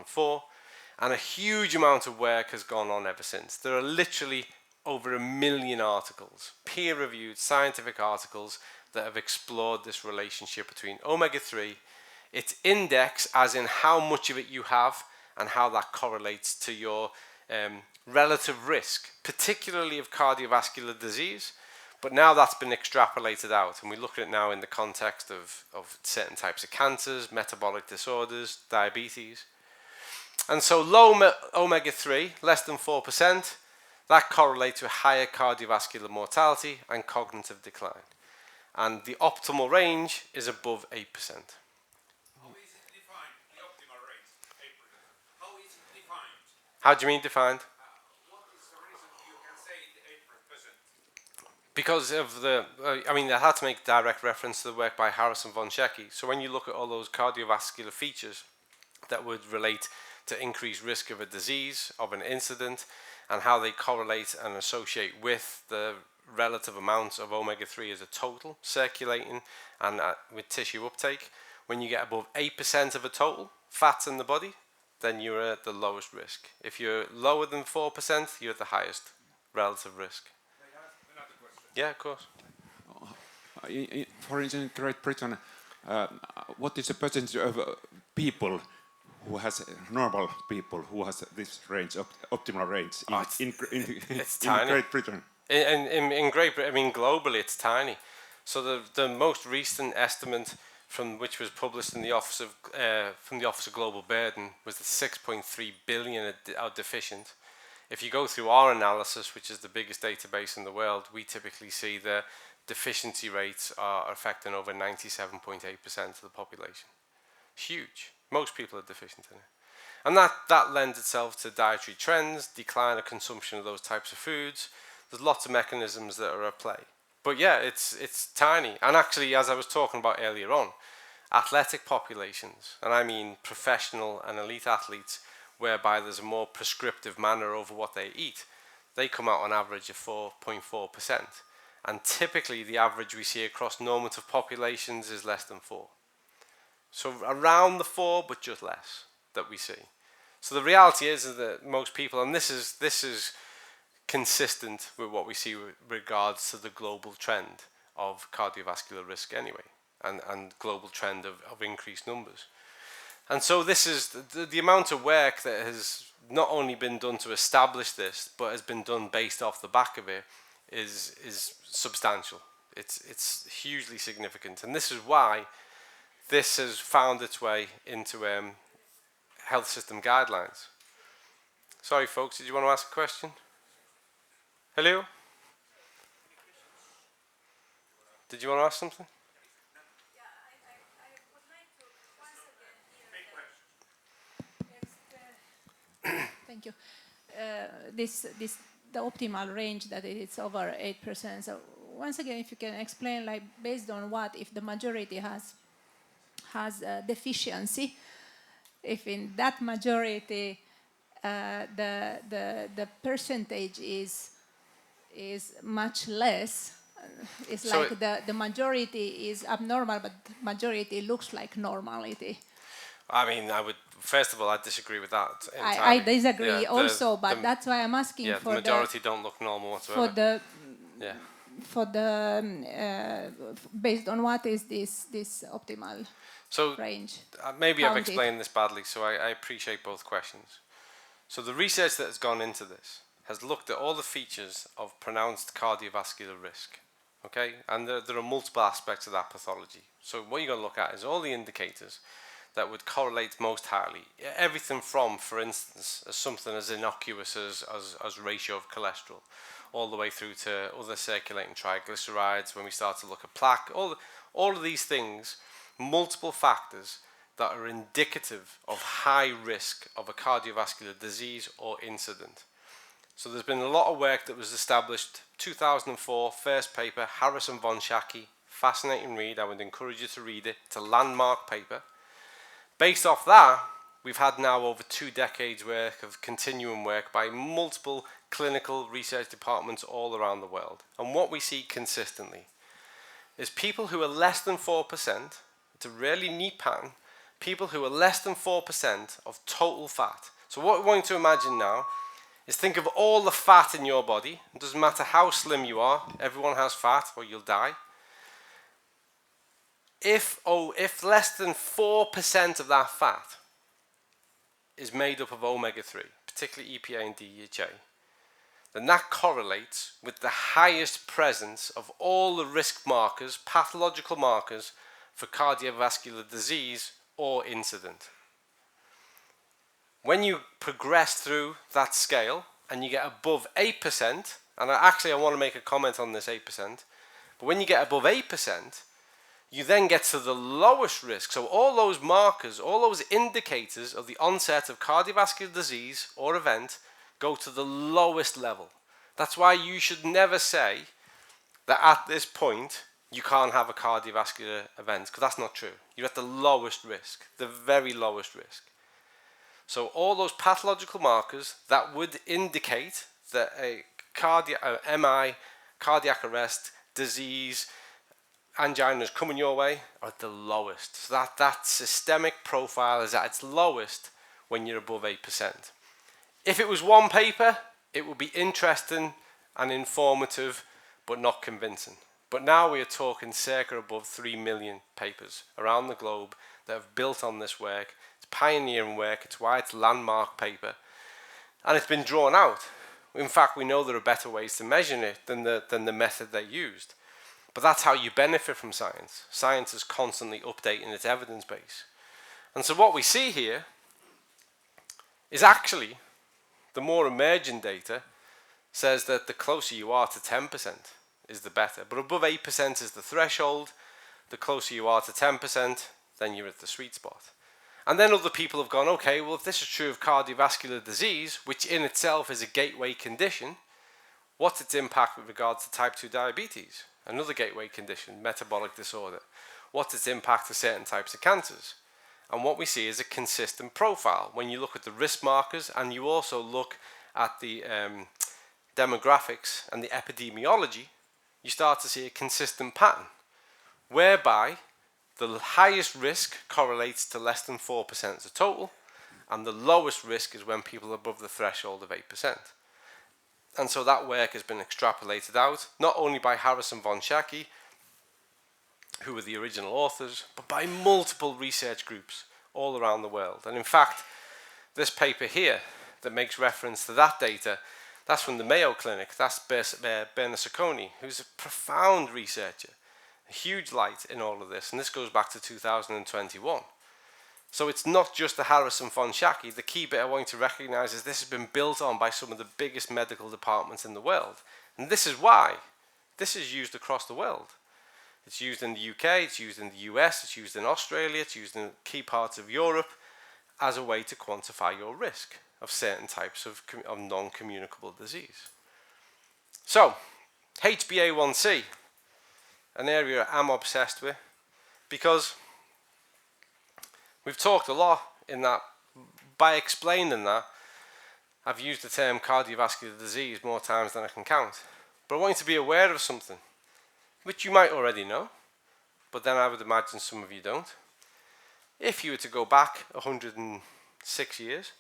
2004, and a huge amount of work has gone on ever since. There are literally over 1 million articles, peer-reviewed scientific articles, that have explored this relationship between omega-3, its index, as in how much of it you have, and how that correlates to your relative risk, particularly of cardiovascular disease. But now that's been extrapolated out, and we look at it now in the context of certain types of cancers, metabolic disorders, diabetes. And so low omega-3, less than 4%, that correlates with higher cardiovascular mortality and cognitive decline. And the optimal range is above 8%. How is it defined, the optimal range, 8%? How is it defined? How do you mean defined? What is the reason you can say 8%? Because of I had to make direct reference to the work by Harrison von Schecke. So when you look at all those cardiovascular features that would relate to increased risk of a disease, of an incident, and how they correlate and associate with the relative amounts of omega-3 as a total circulating and with tissue uptake, when you get above 8% of a total fats in the body, then you're at the lowest risk. If you're lower than 4%, you're at the highest relative risk. May I ask another question? Yeah, of course. For instance, in Great Britain, what is the percentage of people who has normal people who has this range, optimal range in tiny. Great Britain? In Great Britain, globally it's tiny. So the most recent estimate from which was published in the Office of Global Burden was that 6.3 billion are deficient. If you go through our analysis, which is the biggest database in the world, we typically see the deficiency rates are affecting over 97.8% of the population. Huge. Most people are deficient in it. And that lends itself to dietary trends, decline of consumption of those types of foods. There's lots of mechanisms that are at play. But yeah, it's tiny. And actually, as I was talking about earlier on, athletic populations, and I mean professional and elite athletes, whereby there's a more prescriptive manner over what they eat, they come out on average of 4.4%. And typically the average we see across normative populations is less than 4. So around the 4, but just less that we see. So the reality is that most people, and this is consistent with what we see with regards to the global trend of cardiovascular risk anyway, and global trend of increased numbers. And so this is the amount of work that has not only been done to establish this, but has been done based off the back of it is substantial. It's hugely significant, and this is why this has found its way into health system guidelines. Sorry, folks, did you want to ask a question? Hello? Did you want to ask something? I would like to once again hear thank you. The optimal range that it's over 8%. So once again, if you can explain, like based on what, if the majority has a deficiency, if in that majority the percentage is much less. It's so like the majority is abnormal, but majority looks like normality. I mean, first of all, I disagree with that entirely. I disagree also, but that's why I'm asking for the majority don't look normal whatsoever. Based on what is this optimal range? Maybe I've explained this badly, so I appreciate both questions. So the research that has gone into this has looked at all the features of pronounced cardiovascular risk. Okay, and there are multiple aspects of that pathology. So what you're going to look at is all the indicators that would correlate most highly. Everything from, for instance, something as innocuous as ratio of cholesterol, all the way through to other circulating triglycerides, when we start to look at plaque, all of these things, multiple factors that are indicative of high risk of a cardiovascular disease or incident. So there's been a lot of work that was established. 2004, first paper, Harrison von Schecke, fascinating read. I would encourage you to read it. It's a landmark paper. Based off that, we've had now over 2 decades worth of continuing work by multiple clinical research departments all around the world. And what we see consistently is people who are less than 4%, it's a really neat pattern, people who are less than 4% of total fat. So what we're going to imagine now is think of all the fat in your body. It doesn't matter how slim you are, everyone has fat or you'll die. If less than 4% of that fat is made up of omega-3, particularly EPA and DHA, then that correlates with the highest presence of all the risk markers, pathological markers, for cardiovascular disease or incident. When you progress through that scale and you get above 8%, and I want to make a comment on this 8%, but when you get above 8%, you then get to the lowest risk. So all those markers, all those indicators of the onset of cardiovascular disease or event go to the lowest level. That's why you should never say that at this point you can't have a cardiovascular event, because that's not true. You're at the lowest risk, the very lowest risk. So all those pathological markers that would indicate that a MI, cardiac arrest, disease, angina is coming your way are at the lowest. So that systemic profile is at its lowest when you're above 8%. If it was one paper, it would be interesting and informative, but not convincing. But now we are talking circa above 3 million papers around the globe that have built on this work. It's pioneering work, it's why it's landmark paper. And it's been drawn out. In fact, we know there are better ways to measure it than the method they used. But that's how you benefit from science. Science is constantly updating its evidence base. And so what we see here is actually the more emerging data says that the closer you are to 10% is the better. But above 8% is the threshold. The closer you are to 10%, then you're at the sweet spot. And then other people have gone, okay, well, if this is true of cardiovascular disease, which in itself is a gateway condition, what's its impact with regards to type 2 diabetes? Another gateway condition, metabolic disorder. What's its impact to certain types of cancers? And what we see is a consistent profile. When you look at the risk markers and you also look at the demographics and the epidemiology, you start to see a consistent pattern whereby the highest risk correlates to less than 4% as a total, and the lowest risk is when people are above the threshold of 8%. And so that work has been extrapolated out, not only by Harrison von Schacke, who were the original authors, but by multiple research groups all around the world. And in fact, this paper here that makes reference to that data, that's from the Mayo Clinic. That's Bernasconi, who's a profound researcher, a huge light in all of this. And this goes back to 2021. So it's not just the Harrison von Schacke. The key bit I want you to recognize is this has been built on by some of the biggest medical departments in the world. And this is why this is used across the world. It's used in the UK, it's used in the US, it's used in Australia, it's used in key parts of Europe as a way to quantify your risk of certain types of non-communicable disease. So, HbA1c, an area I'm obsessed with, because we've talked a lot in that. By explaining that, I've used the term cardiovascular disease more times than I can count. But I want you to be aware of something, which you might already know, but then I would imagine some of you don't. If you were to go back 106 years,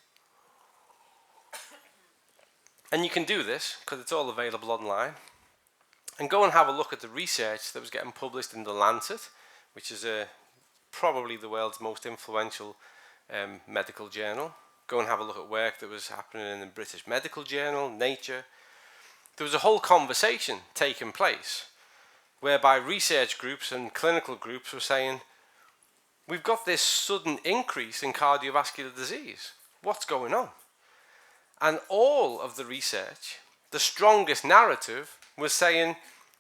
and you can do this because it's all available online, and go and have a look at the research that was getting published in The Lancet, which is probably the world's most influential medical journal. Go and have a look at work that was happening in the British Medical Journal, Nature. There was a whole conversation taking place whereby research groups and clinical groups were saying, we've got this sudden increase in cardiovascular disease. What's going on? And all of the research, the strongest narrative, was saying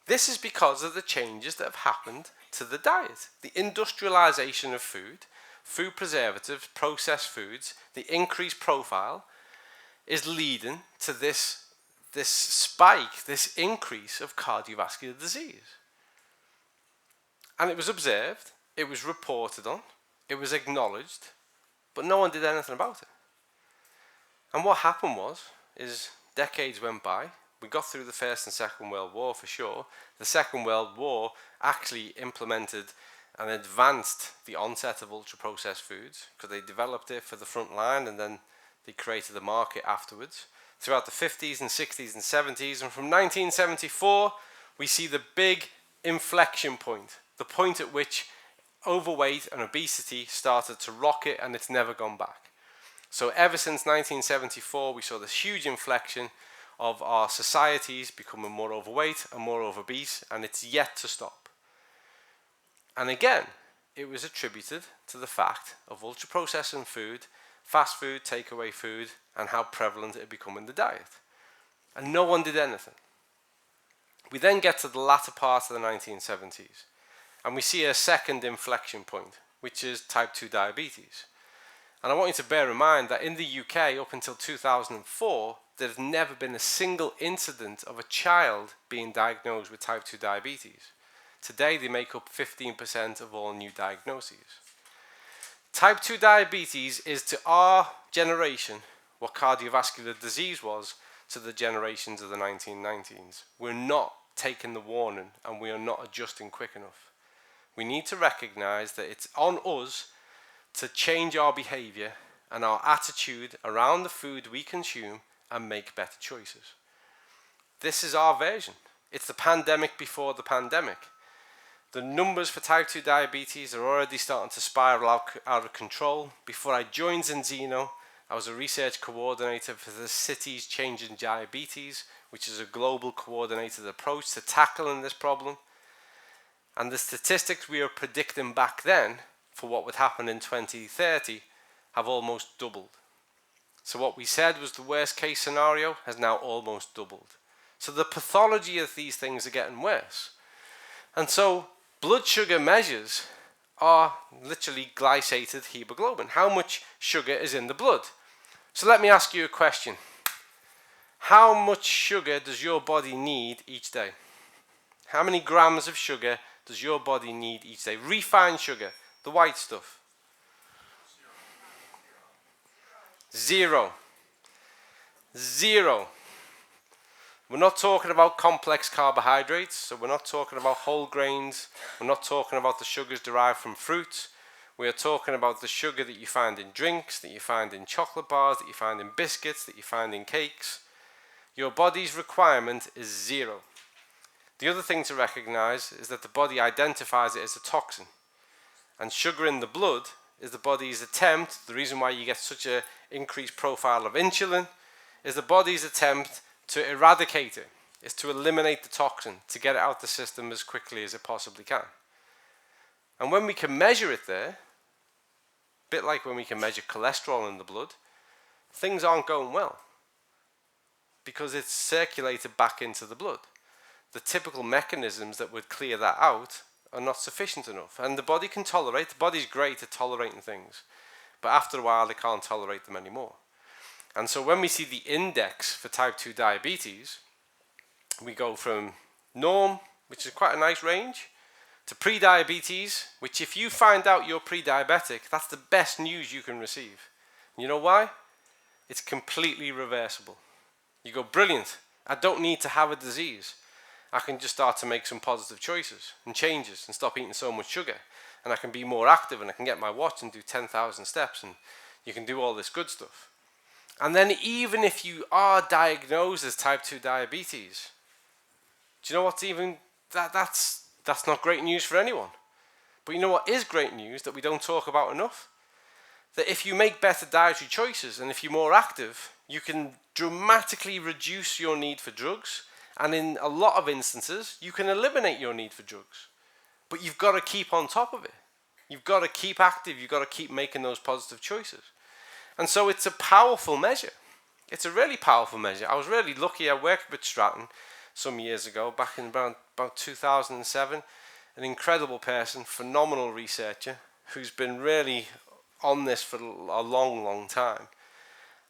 this is because of the changes that have happened to the diet. The industrialization of food, food preservatives, processed foods, the increased profile is leading to this spike, this increase of cardiovascular disease. And it was observed, it was reported on, it was acknowledged, but no one did anything about it. And what happened is decades went by. We got through the First and Second World War for sure. The Second World War actually implemented and advanced the onset of ultra-processed foods, because they developed it for the front line and then they created the market afterwards, throughout the 50s and 60s and 70s. And from 1974, we see the big inflection point, the point at which overweight and obesity started to rocket, and it's never gone back. So ever since 1974, we saw this huge inflection of our societies becoming more overweight and more obese, and it's yet to stop. And again, it was attributed to the fact of ultra-processed food, fast food, takeaway food, and how prevalent it had become in the diet. And no one did anything. We then get to the latter part of the 1970s, and we see a second inflection point, which is type 2 diabetes. And I want you to bear in mind that in the UK, up until 2004, there's never been a single incident of a child being diagnosed with type 2 diabetes. Today, they make up 15% of all new diagnoses. Type 2 diabetes is to our generation what cardiovascular disease was to the generations of the 1990s. We're not taking the warning, and we are not adjusting quick enough. We need to recognize that it's on us to change our behavior and our attitude around the food we consume and make better choices. This is our version. It's the pandemic before the pandemic. The numbers for type 2 diabetes are already starting to spiral out of control. Before I joined Zinzino, I was a research coordinator for the Cities Changing Diabetes, which is a global coordinated approach to tackling this problem. And the statistics we were predicting back then for what would happen in 2030 have almost doubled. So what we said was the worst case scenario has now almost doubled. So the pathology of these things are getting worse. And so blood sugar measures are literally glycated hemoglobin. How much sugar is in the blood? So let me ask you a question. How much sugar does your body need each day? How many grams of sugar does your body need each day? Refined sugar, the white stuff. 0. 0. We're not talking about complex carbohydrates, so we're not talking about whole grains, we're not talking about the sugars derived from fruits. We are talking about the sugar that you find in drinks, that you find in chocolate bars, that you find in biscuits, that you find in cakes. Your body's requirement is 0. The other thing to recognize is that the body identifies it as a toxin. And sugar in the blood is the body's attempt, the reason why you get such an increased profile of insulin, is the body's attempt to eradicate it, is to eliminate the toxin, to get it out the system as quickly as it possibly can. And when we can measure it there, a bit like when we can measure cholesterol in the blood, things aren't going well because it's circulated back into the blood. The typical mechanisms that would clear that out are not sufficient enough. And the body can tolerate, the body's great at tolerating things, but after a while it can't tolerate them anymore. And so when we see the index for type 2 diabetes, we go from norm, which is quite a nice range, to pre-diabetes, which if you find out you're pre-diabetic, that's the best news you can receive. You know why? It's completely reversible. You go, brilliant, I don't need to have a disease. I can just start to make some positive choices and changes and stop eating so much sugar. And I can be more active and I can get my watch and do 10,000 steps and you can do all this good stuff. And then even if you are diagnosed as type 2 diabetes, do you know what's even, that's not great news for anyone. But you know what is great news that we don't talk about enough? That if you make better dietary choices and if you're more active, you can dramatically reduce your need for drugs. And in a lot of instances, you can eliminate your need for drugs. But you've got to keep on top of it. You've got to keep active. You've got to keep making those positive choices. And so it's a powerful measure. It's a really powerful measure. I was really lucky. I worked with Stratton some years ago, back in about 2007. An incredible person, phenomenal researcher, who's been really on this for a long, long time.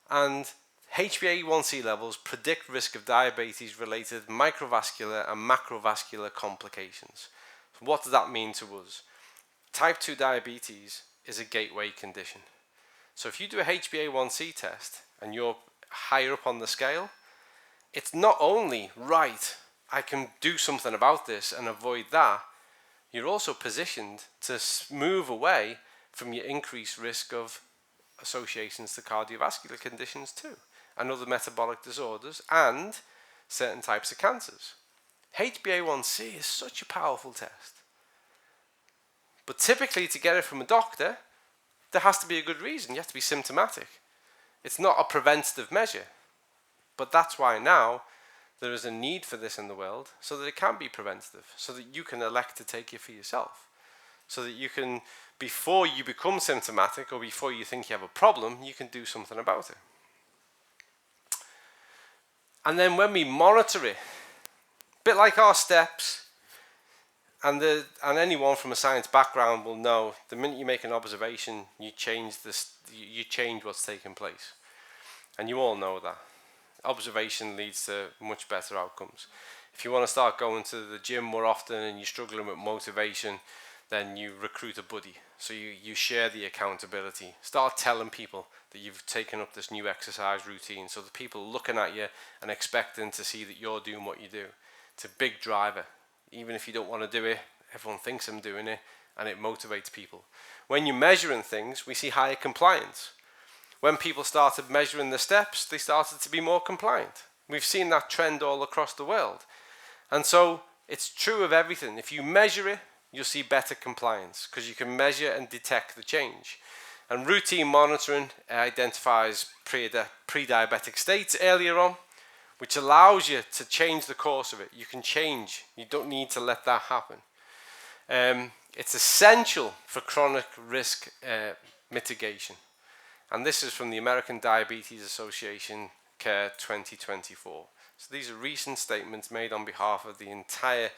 And HbA1c levels predict risk of diabetes-related microvascular and macrovascular complications. So what does that mean to us? Type 2 diabetes is a gateway condition. So if you do a HbA1c test and you're higher up on the scale, it's not only, right, I can do something about this and avoid that. you're also positioned to move away from your increased risk of associations to cardiovascular conditions too, and other metabolic disorders, and certain types of cancers. HbA1c is such a powerful test. But typically, to get it from a doctor, there has to be a good reason. You have to be symptomatic. It's not a preventative measure. But that's why now there is a need for this in the world, so that it can be preventative, so that you can elect to take it for yourself. So that you can, before you become symptomatic or before you think you have a problem, you can do something about it. And then when we monitor it, a bit like our steps, and anyone from a science background will know the minute you make an observation, you change what's taking place. And you all know that. Observation leads to much better outcomes. If you want to start going to the gym more often and you're struggling with motivation, then you recruit a buddy. So you share the accountability. Start telling people that you've taken up this new exercise routine, so the people are looking at you and expecting to see that you're doing what you do. It's a big driver. Even if you don't want to do it, everyone thinks I'm doing it, and it motivates people. When you're measuring things, we see higher compliance. When people started measuring the steps, they started to be more compliant. We've seen that trend all across the world. And so it's true of everything. If you measure it, you'll see better compliance, because you can measure and detect the change. And routine monitoring identifies pre-diabetic states earlier on, which allows you to change the course of it. You can change. You don't need to let that happen. It's essential for chronic risk mitigation. And this is from the American Diabetes Association Care 2024. So these are recent statements made on behalf of the entire,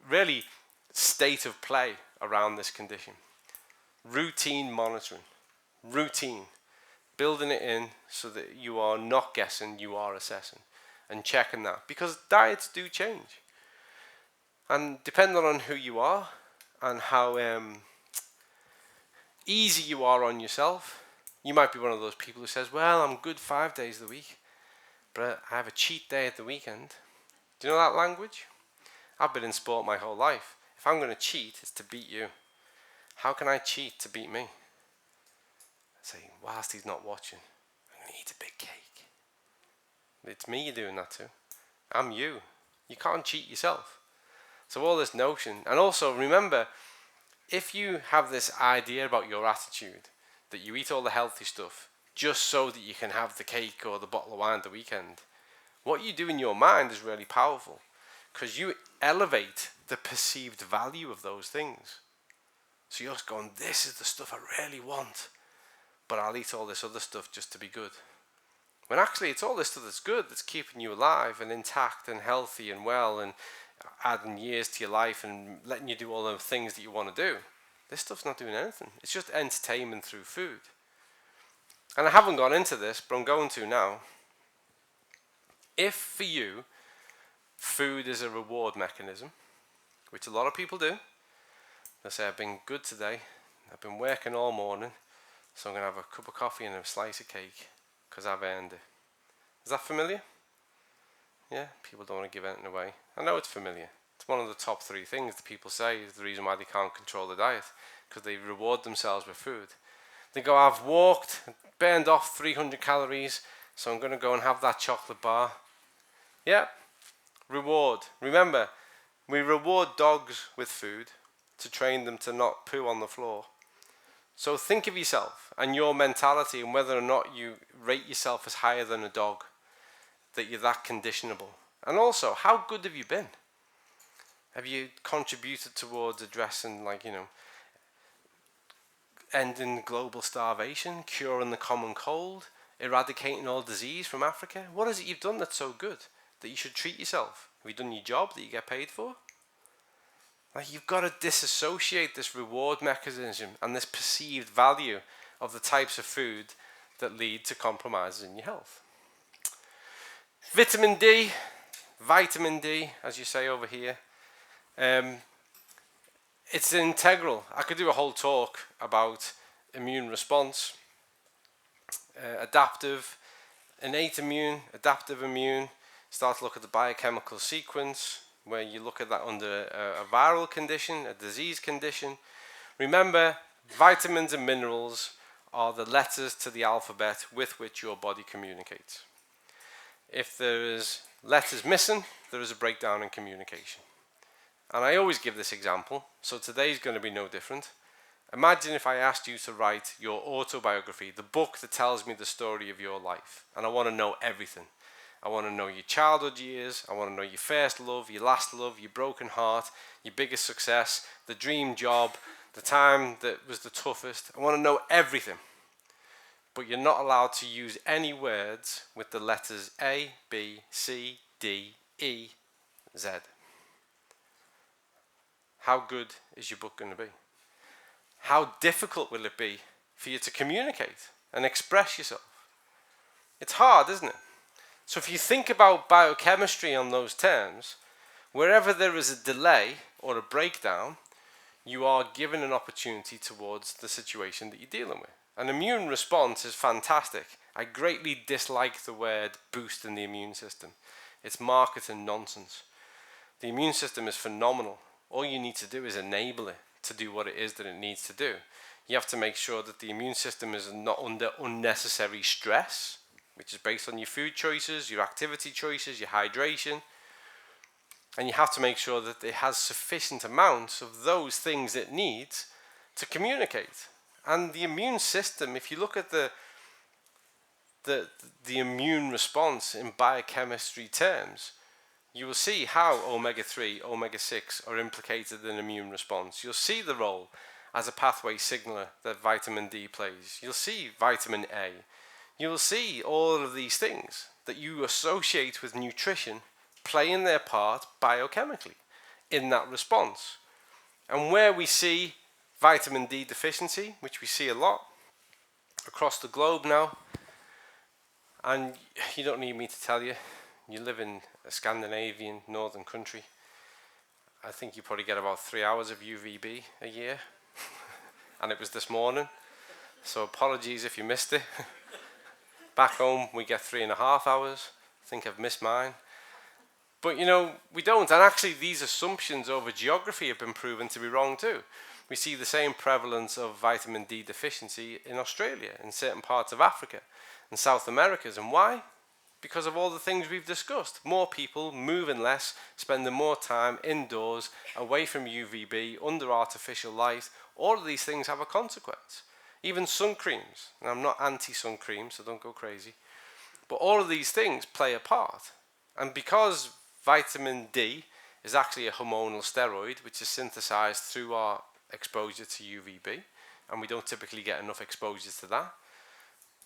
really, state of play around this condition. Routine monitoring. Routine. Building it in so that you are not guessing, you are assessing. And checking that. Because diets do change. And depending on who you are and how easy you are on yourself, you might be one of those people who says, well, I'm good 5 days of the week, but I have a cheat day at the weekend. Do you know that language? I've been in sport my whole life. If I'm going to cheat, it's to beat you. How can I cheat to beat me? I say, whilst he's not watching, I'm going to eat a big cake. It's me you're doing that to. I'm you. You can't cheat yourself. So all this notion, and also remember, if you have this idea about your attitude, that you eat all the healthy stuff just so that you can have the cake or the bottle of wine at the weekend, what you do in your mind is really powerful, because you elevate the perceived value of those things. So you're just going, this is the stuff I really want, but I'll eat all this other stuff just to be good. When actually it's all this stuff that's good, that's keeping you alive and intact and healthy and well and adding years to your life and letting you do all the things that you want to do. This stuff's not doing anything. It's just entertainment through food. And I haven't gone into this, but I'm going to now. If for you, food is a reward mechanism, which a lot of people do, they say, I've been good today, I've been working all morning, so I'm going to have a cup of coffee and a slice of cake, because I've earned it. Is that familiar? Yeah, people don't want to give anything away. I know it's familiar. It's one of the top 3 things that people say is the reason why they can't control the diet, because they reward themselves with food. They go, I've walked, burned off 300 calories, so I'm going to go and have that chocolate bar. Yeah, reward. Remember, we reward dogs with food to train them to not poo on the floor. So think of yourself and your mentality and whether or not you rate yourself as higher than a dog, that you're that conditionable. And also, how good have you been? Have you contributed towards addressing, ending global starvation, curing the common cold, eradicating all disease from Africa? What is it you've done that's so good that you should treat yourself? Have you done your job that you get paid for? You've got to disassociate this reward mechanism and this perceived value of the types of food that lead to compromises in your health. Vitamin D, as you say over here, it's integral. I could do a whole talk about immune response, adaptive, innate immune, adaptive immune, start to look at the biochemical sequence, where you look at that under a viral condition, a disease condition. Remember, vitamins and minerals are the letters to the alphabet with which your body communicates. If there is letters missing, there is a breakdown in communication. And I always give this example, so today's going to be no different. Imagine if I asked you to write your autobiography, the book that tells me the story of your life, and I want to know everything. I want to know your childhood years, I want to know your first love, your last love, your broken heart, your biggest success, the dream job, the time that was the toughest. I want to know everything. But you're not allowed to use any words with the letters A, B, C, D, E, Z. How good is your book going to be? How difficult will it be for you to communicate and express yourself? It's hard, isn't it? So if you think about biochemistry on those terms, wherever there is a delay or a breakdown, you are given an opportunity towards the situation that you're dealing with. An immune response is fantastic. I greatly dislike the word boosting the immune system. It's marketing nonsense. The immune system is phenomenal. All you need to do is enable it to do what it is that it needs to do. You have to make sure that the immune system is not under unnecessary stress, which is based on your food choices, your activity choices, your hydration. And you have to make sure that it has sufficient amounts of those things it needs to communicate. And the immune system, if you look at the immune response in biochemistry terms, you will see how omega-3, omega-6 are implicated in immune response. You'll see the role as a pathway signaler that vitamin D plays. You'll see vitamin A. You will see all of these things that you associate with nutrition playing their part biochemically in that response. And where we see vitamin D deficiency, which we see a lot across the globe now, and you don't need me to tell you, you live in a Scandinavian northern country, I think you probably get about 3 hours of UVB a year, and it was this morning, so apologies if you missed it. Back home we get 3.5 hours. I think I've missed mine. But we don't, and actually these assumptions over geography have been proven to be wrong too. We see the same prevalence of vitamin D deficiency in Australia, in certain parts of Africa and South Americas. And why? Because of all the things we've discussed. More people moving less, spending more time indoors, away from UVB, under artificial light. All of these things have a consequence. Even sun creams, and I'm not anti-sun cream, so don't go crazy. But all of these things play a part. And because vitamin D is actually a hormonal steroid, which is synthesized through our exposure to UVB, and we don't typically get enough exposure to that,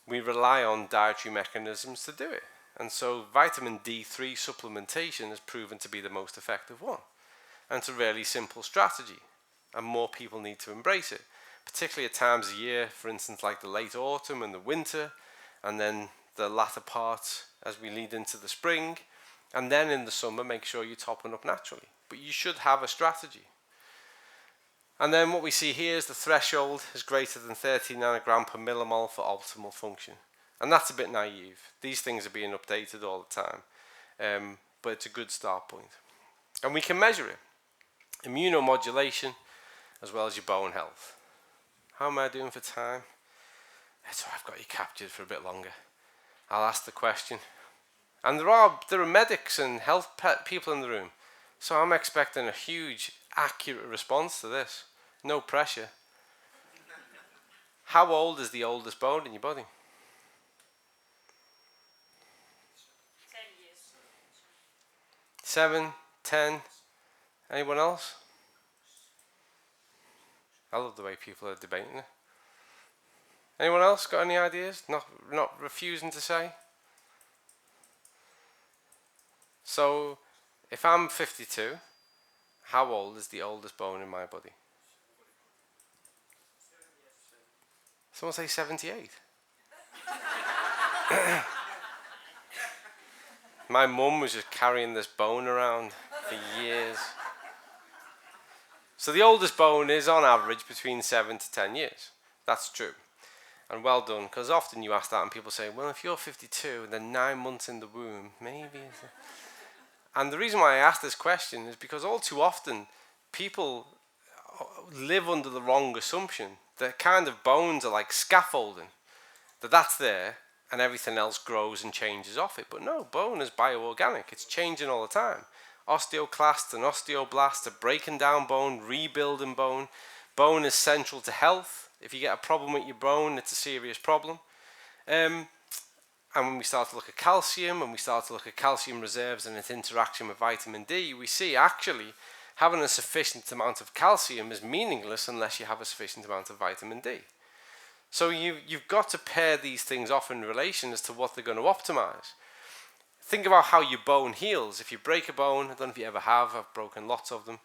we rely on dietary mechanisms to do it. And so vitamin D3 supplementation has proven to be the most effective one. And it's a really simple strategy, and more people need to embrace it, particularly at times of year, for instance, like the late autumn and the winter, and then the latter part as we lead into the spring, and then in the summer, make sure you're topping up naturally. But you should have a strategy. And then what we see here is the threshold is greater than 30 nanogram per millimole for optimal function. And that's a bit naive. These things are being updated all the time. But it's a good start point. And we can measure it. Immunomodulation as well as your bone health. How am I doing for time? So I've got you captured for a bit longer. I'll ask the question. And there are medics and health people in the room. So I'm expecting a huge, accurate response to this. No pressure. How old is the oldest bone in your body? 10 years. 7, 10. Anyone else? I love the way people are debating it. Anyone else got any ideas? Not refusing to say? So, if I'm 52, how old is the oldest bone in my body? Someone say 78. My mum was just carrying this bone around for years. So the oldest bone is on average between 7 to 10 years. That's true. And well done, because often you ask that and people say, well, if you're 52 and then 9 months in the womb, maybe. And the reason why I ask this question is because all too often people live under the wrong assumption that kind of bones are like scaffolding, that's there and everything else grows and changes off it. But no, bone is bioorganic. It's changing all the time. Osteoclasts and osteoblasts are breaking down bone, rebuilding bone. Bone is central to health. If you get a problem with your bone, it's a serious problem. And when we start to look at calcium, and we start to look at calcium reserves and its interaction with vitamin D, we see actually having a sufficient amount of calcium is meaningless unless you have a sufficient amount of vitamin D. So you've got to pair these things off in relation as to what they're going to optimize. Think about how your bone heals. If you break a bone, I don't know if you ever have, I've broken lots of them.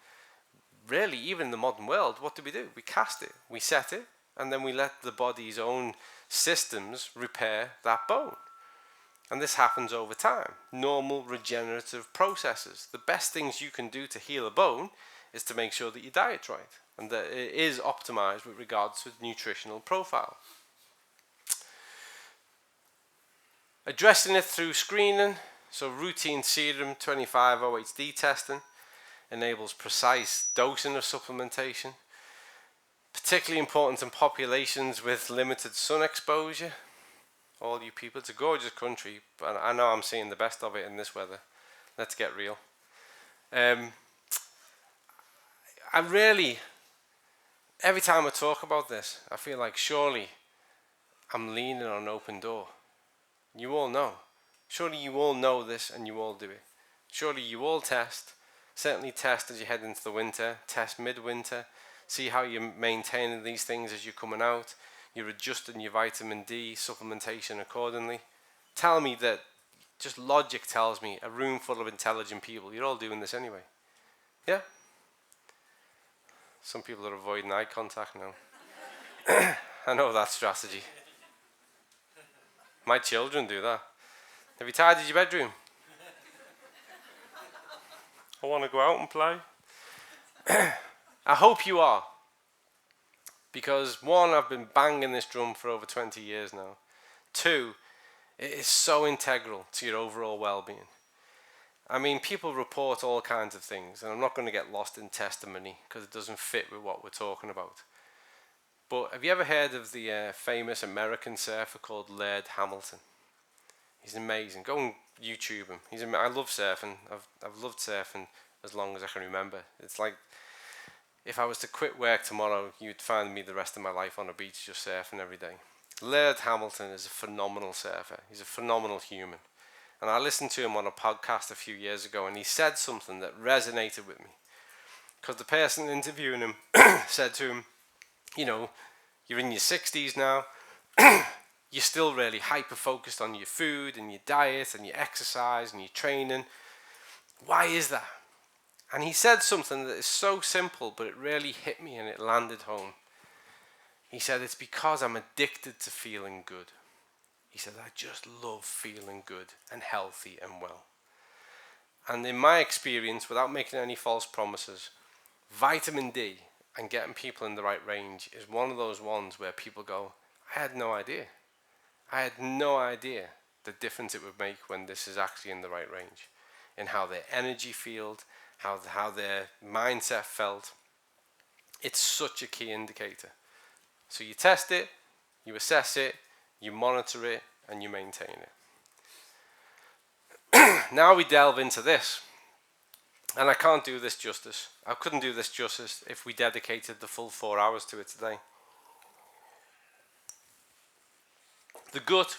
Really, even in the modern world, what do? We cast it, we set it, and then we let the body's own systems repair that bone. And this happens over time. Normal regenerative processes. The best things you can do to heal a bone is to make sure that your diet's right and that it is optimized with regards to the nutritional profile. Addressing it through screening, so routine serum 25-OHD testing enables precise dosing of supplementation, particularly important in populations with limited sun exposure. All you people, it's a gorgeous country, but I know I'm seeing the best of it in this weather. Let's get real. I really, every time I talk about this, I feel like surely I'm leaning on an open door. You all know. Surely you all know this and you all do it. Surely you all test. Certainly test as you head into the winter. Test midwinter. See how you're maintaining these things as you're coming out. You're adjusting your vitamin D supplementation accordingly. Tell me that, just logic tells me, a room full of intelligent people, you're all doing this anyway. Yeah? Some people are avoiding eye contact now. I know that strategy. My children do that. Have you tidied your bedroom? I want to go out and play. I hope you are. Because one, I've been banging this drum for over 20 years now. Two, it is so integral to your overall well-being. I mean, people report all kinds of things, and I'm not going to get lost in testimony because it doesn't fit with what we're talking about. But have you ever heard of the famous American surfer called Laird Hamilton? He's amazing. Go and YouTube him. I love surfing. I've loved surfing as long as I can remember. It's like, if I was to quit work tomorrow, you'd find me the rest of my life on a beach just surfing every day. Laird Hamilton is a phenomenal surfer. He's a phenomenal human. And I listened to him on a podcast a few years ago, and he said something that resonated with me. Because the person interviewing him said to him, you know, you're in your 60s now, you're still really hyper-focused on your food and your diet and your exercise and your training. Why is that? And he said something that is so simple, but it really hit me and it landed home. He said, it's because I'm addicted to feeling good. He said, I just love feeling good and healthy and well. And in my experience, without making any false promises, vitamin D and getting people in the right range is one of those ones where people go, I had no idea. I had no idea the difference it would make when this is actually in the right range, in how their energy felt, how their mindset felt. It's such a key indicator. So you test it, you assess it, you monitor it, and you maintain it. Now we delve into this. And I can't do this justice. I couldn't do this justice if we dedicated the full 4 hours to it today. The gut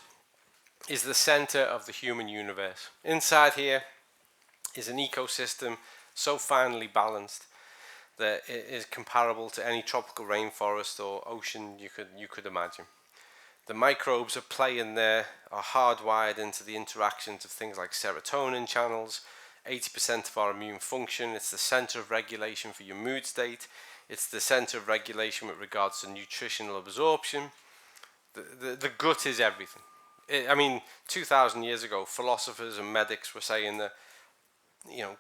is the center of the human universe. Inside here is an ecosystem so finely balanced that it is comparable to any tropical rainforest or ocean you could imagine. The microbes at play in there are hardwired into the interactions of things like serotonin channels, 80% of our immune function. It's the center of regulation for your mood state. It's the center of regulation with regards to nutritional absorption. The gut is everything. 2,000 years ago, philosophers and medics were saying that,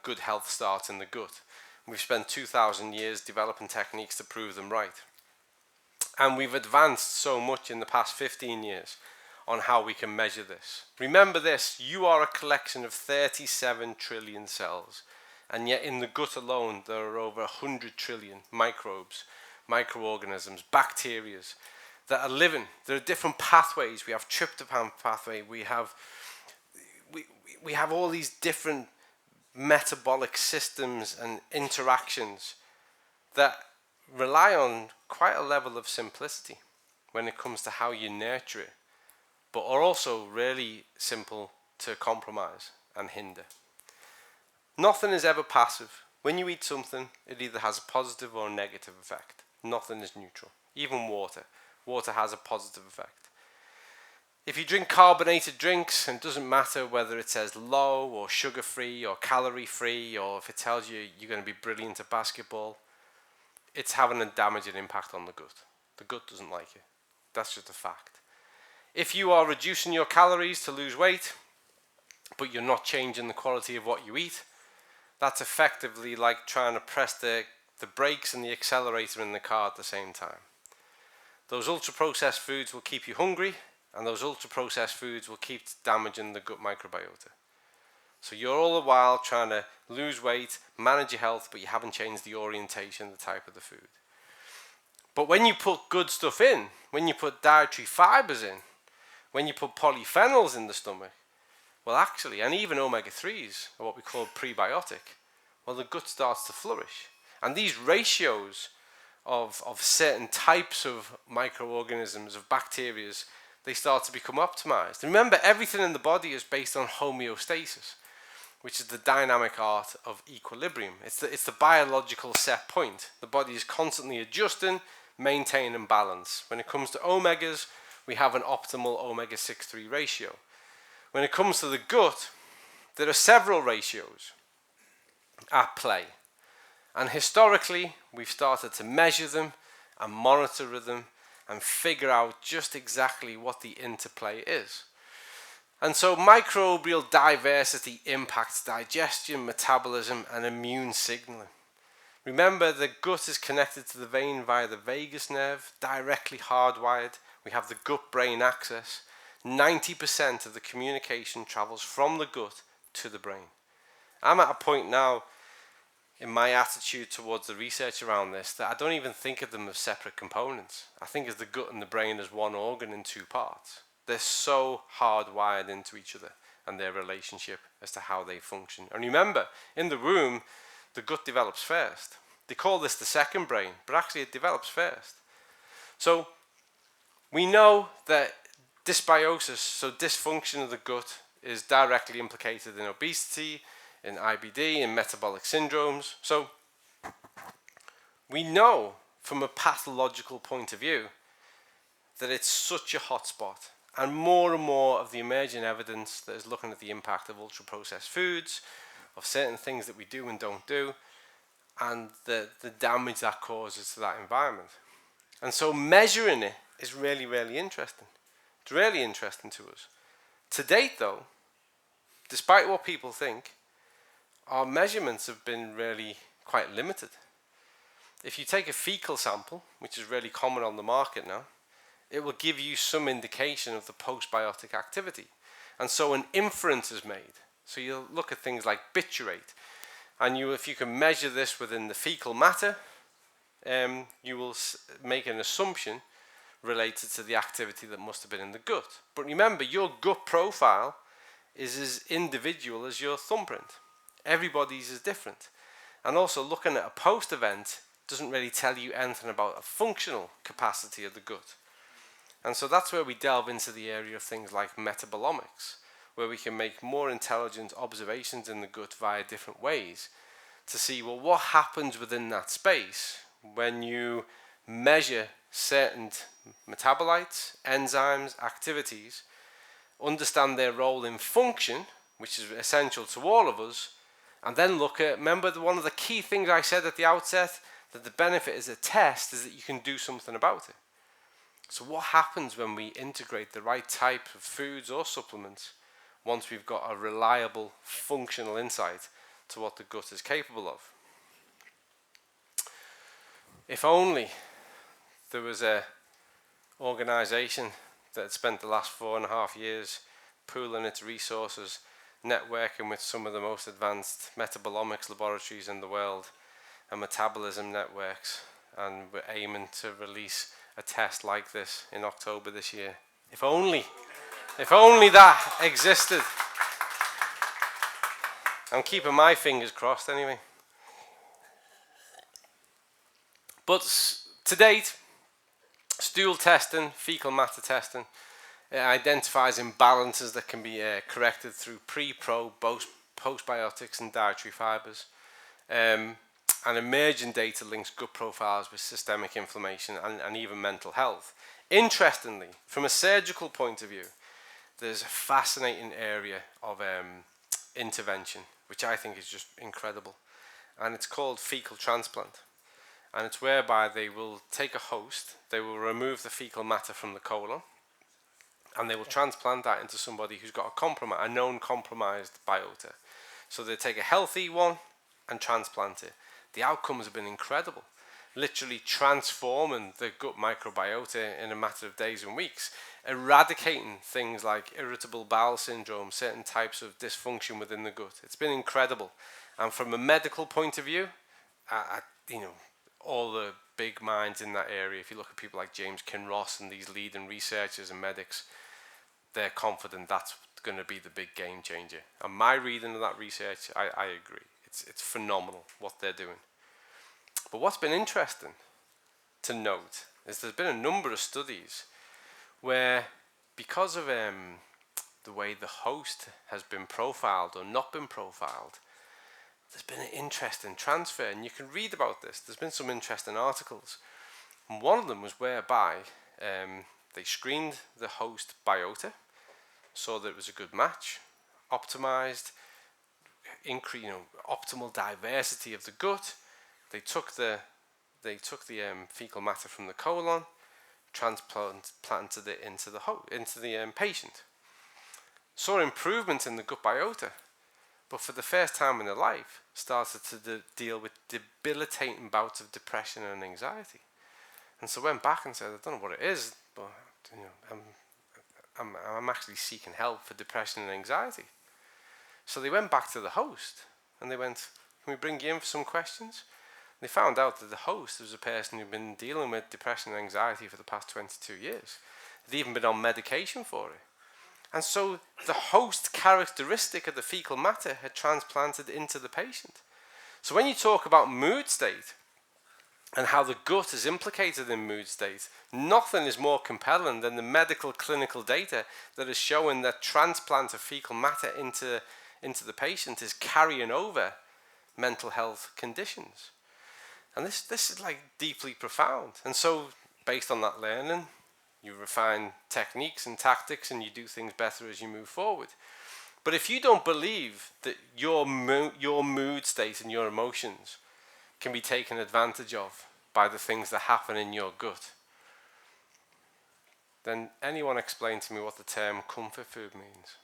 good health starts in the gut. We've spent 2,000 years developing techniques to prove them right. And we've advanced so much in the past 15 years on how we can measure this. Remember this, you are a collection of 37 trillion cells, and yet in the gut alone there are over 100 trillion microbes, microorganisms, bacteria that are living. There are different pathways. We have tryptophan pathway, we have all these different metabolic systems and interactions that rely on quite a level of simplicity when it comes to how you nurture it, but are also really simple to compromise and hinder. Nothing is ever passive. When you eat something, it either has a positive or a negative effect. Nothing is neutral. Even water. Water has a positive effect. If you drink carbonated drinks, and it doesn't matter whether it says low or sugar-free or calorie-free, or if it tells you you're going to be brilliant at basketball, it's having a damaging impact on the gut. The gut doesn't like it. That's just a fact. If you are reducing your calories to lose weight, but you're not changing the quality of what you eat, that's effectively like trying to press the brakes and the accelerator in the car at the same time. Those ultra-processed foods will keep you hungry, and those ultra-processed foods will keep damaging the gut microbiota. So you're all the while trying to lose weight, manage your health, but you haven't changed the orientation, the type of the food. But when you put good stuff in, when you put dietary fibers in, when you put polyphenols in the stomach, well actually, and even omega-3s are what we call prebiotic, well the gut starts to flourish. And these ratios of certain types of microorganisms, of bacteria, they start to become optimized. Remember, everything in the body is based on homeostasis, which is the dynamic art of equilibrium. It's the biological set point. The body is constantly adjusting, maintaining balance. When it comes to omegas, we have an optimal omega-6-3 ratio. When it comes to the gut, there are several ratios at play. And historically, we've started to measure them and monitor them and figure out just exactly what the interplay is. And so microbial diversity impacts digestion, metabolism, and immune signaling. Remember, the gut is connected to the vein via the vagus nerve, directly hardwired. We have the gut-brain axis. 90% of the communication travels from the gut to the brain. I'm at a point now in my attitude towards the research around this that I don't even think of them as separate components. I think of the gut and the brain as one organ in two parts. They're so hardwired into each other and their relationship as to how they function. And remember, in the womb, the gut develops first. They call this the second brain, but actually it develops first. So we know that dysbiosis, so dysfunction of the gut, is directly implicated in obesity, in IBD, in metabolic syndromes. So we know from a pathological point of view that it's such a hotspot. And more of the emerging evidence that is looking at the impact of ultra-processed foods, of certain things that we do and don't do, and the damage that causes to that environment. And so measuring it is really, really interesting. It's really interesting to us. To date, though, despite what people think, our measurements have been really quite limited. If you take a fecal sample, which is really common on the market now, it will give you some indication of the postbiotic activity. And so an inference is made. So you'll look at things like biturate, and if you can measure this within the fecal matter, you will make an assumption related to the activity that must have been in the gut. But remember, your gut profile is as individual as your thumbprint. Everybody's is different. And also looking at a post-event doesn't really tell you anything about a functional capacity of the gut. And so that's where we delve into the area of things like metabolomics, where we can make more intelligent observations in the gut via different ways to see, well, what happens within that space when you measure certain metabolites, enzymes, activities, understand their role in function, which is essential to all of us, and then look at, remember one of the key things I said at the outset, that the benefit is a test, is that you can do something about it. So what happens when we integrate the right type of foods or supplements once we've got a reliable functional insight to what the gut is capable of? If only there was an organization that had spent the last 4.5 years pooling its resources, networking with some of the most advanced metabolomics laboratories in the world and metabolism networks, and we're aiming to release a test like this in October this year. If only that existed. I'm keeping my fingers crossed anyway. But to date, stool testing, fecal matter testing, it identifies imbalances that can be corrected through pre-pro, postbiotics and dietary fibers. And emerging data links gut profiles with systemic inflammation and even mental health. Interestingly, from a surgical point of view, there's a fascinating area of intervention, which I think is just incredible. And it's called fecal transplant. And it's whereby they will take a host, they will remove the fecal matter from the colon, and they will transplant that into somebody who's got a known compromised biota. So they take a healthy one and transplant it. The outcomes have been incredible, literally transforming the gut microbiota in a matter of days and weeks, eradicating things like irritable bowel syndrome, certain types of dysfunction within the gut. It's been incredible. And from a medical point of view, all the big minds in that area, if you look at people like James Kinross and these leading researchers and medics, they're confident that's going to be the big game changer. And my reading of that research, I agree. It's phenomenal what they're doing. But what's been interesting to note is there's been a number of studies where, because of the way the host has been profiled or not been profiled, there's been an interesting transfer, and you can read about this. There's been some interesting articles. And one of them was whereby they screened the host biota, saw that it was a good match, optimized, optimal diversity of the gut. They took the fecal matter from the colon, transplanted it into the patient. Saw improvement in the gut biota, but for the first time in their life, started to deal with debilitating bouts of depression and anxiety. And so went back and said, I don't know what it is, but I'm actually seeking help for depression and anxiety. So they went back to the host and they went, can we bring you in for some questions? They found out that the host was a person who'd been dealing with depression and anxiety for the past 22 years. They'd even been on medication for it. And so the host characteristic of the fecal matter had transplanted into the patient. So when you talk about mood state and how the gut is implicated in mood state, nothing is more compelling than the medical clinical data that is showing that transplant of fecal matter into the patient is carrying over mental health conditions. And this is like deeply profound. And so based on that learning, you refine techniques and tactics and you do things better as you move forward. But if you don't believe that your mood state and your emotions can be taken advantage of by the things that happen in your gut, then anyone explain to me what the term comfort food means?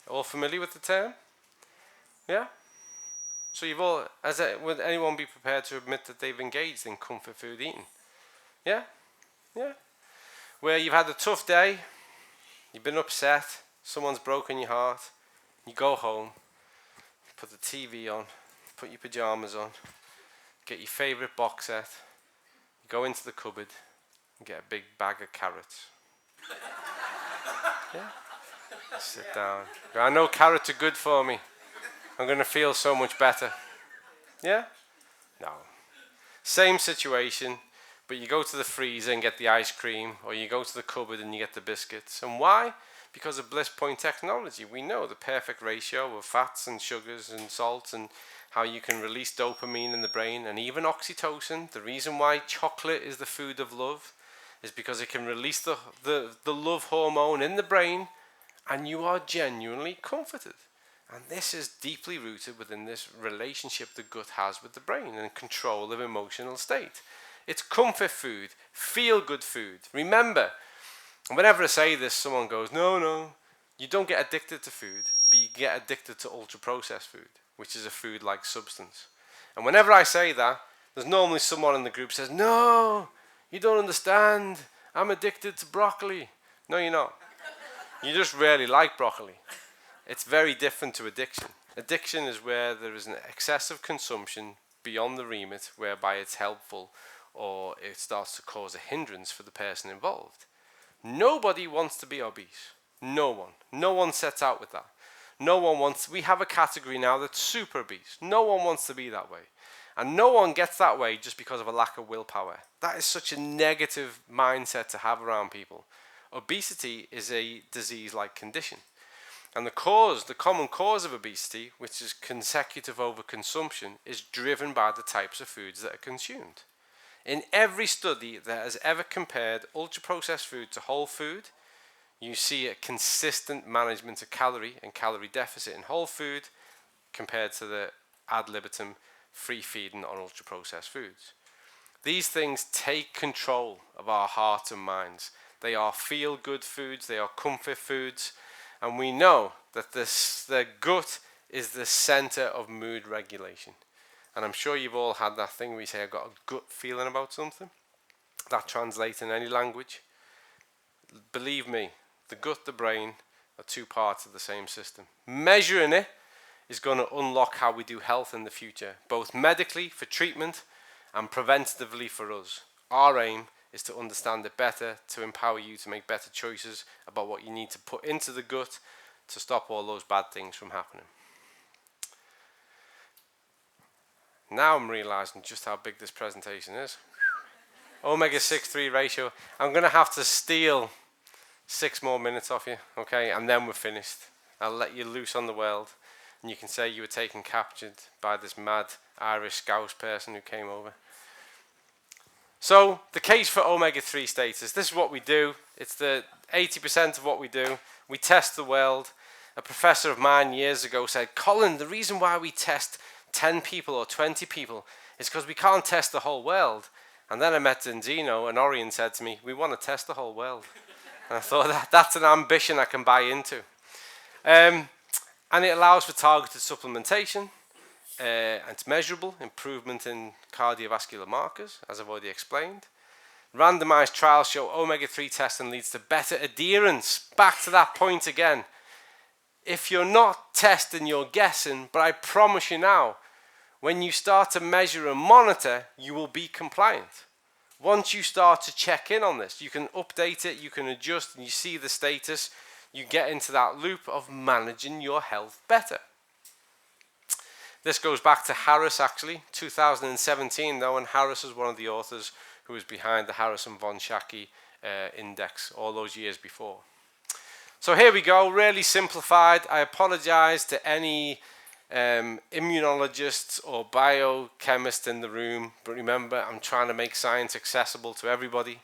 All familiar with the term? Yeah? So would anyone be prepared to admit that they've engaged in comfort food eating? Yeah? Yeah? Where you've had a tough day, you've been upset, someone's broken your heart, you go home, you put the TV on, put your pajamas on, get your favourite box set, you go into the cupboard and get a big bag of carrots. Yeah? Sit down. I know carrots are good for me. I'm going to feel so much better. Yeah? No. Same situation, but you go to the freezer and get the ice cream, or you go to the cupboard and you get the biscuits. And why? Because of bliss point technology. We know the perfect ratio of fats and sugars and salts and how you can release dopamine in the brain and even oxytocin. The reason why chocolate is the food of love is because it can release the love hormone in the brain, and you are genuinely comforted. And this is deeply rooted within this relationship the gut has with the brain and control of emotional state. It's comfort food, feel-good food. Remember, whenever I say this, someone goes, no, you don't get addicted to food, but you get addicted to ultra-processed food, which is a food-like substance. And whenever I say that, there's normally someone in the group says, no, You don't understand. I'm addicted to broccoli. No, you're not. You just really like broccoli. It's very different to addiction. Addiction is where there is an excessive consumption beyond the remit whereby it's helpful or it starts to cause a hindrance for the person involved. Nobody wants to be obese. No one. No one sets out with that. No one wants. We have a category now that's super obese. No one wants to be that way. And no one gets that way just because of a lack of willpower. That is such a negative mindset to have around people. Obesity is a disease-like condition. And the common cause of obesity, which is consecutive overconsumption, is driven by the types of foods that are consumed. In every study that has ever compared ultra-processed food to whole food, you see a consistent management of calorie and calorie deficit in whole food compared to the ad libitum free feeding on ultra-processed foods. These things take control of our hearts and minds. They are feel-good foods, they are comfort foods, and we know that the gut is the center of mood regulation. And I'm sure you've all had that thing where you say, I've got a gut feeling about something. That translates in any language. Believe me, the gut, the brain are two parts of the same system. Measuring it is going to unlock how we do health in the future, both medically for treatment and preventatively for us. Our aim is to understand it better, to empower you to make better choices about what you need to put into the gut to stop all those bad things from happening. Now I'm realizing just how big this presentation is. Omega-6-3 ratio. I'm going to have to steal 6 more minutes off you, okay, and then we're finished. I'll let you loose on the world, and you can say you were taken captured by this mad Irish Scouse person who came over. So, the case for omega-3 status. This is what we do. It's the 80% of what we do. We test the world. A professor of mine years ago said, Colin, the reason why we test 10 people or 20 people is because we can't test the whole world. And then I met Denzino, and Orion said to me, we want to test the whole world. And I thought, that's an ambition I can buy into. And it allows for targeted supplementation. And it's measurable, improvement in cardiovascular markers, as I've already explained. Randomized trials show omega-3 testing leads to better adherence. Back to that point again. If you're not testing, you're guessing, but I promise you now, when you start to measure and monitor, you will be compliant. Once you start to check in on this, you can update it, you can adjust, and you see the status, you get into that loop of managing your health better. This goes back to Harris, actually, 2017, though, and Harris is one of the authors who was behind the Harrison-Von Schacke index all those years before. So here we go, really simplified. I apologize to any immunologists or biochemists in the room, but remember, I'm trying to make science accessible to everybody.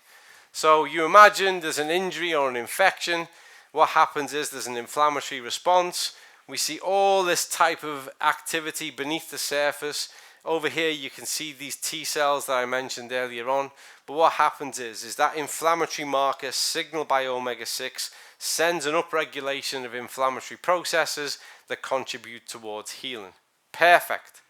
So you imagine there's an injury or an infection. What happens is there's an inflammatory response. We see all this type of activity beneath the surface. Over here you can see these T cells that I mentioned earlier on. But what happens is that inflammatory marker signaled by omega-6 sends an upregulation of inflammatory processes that contribute towards healing. Perfect.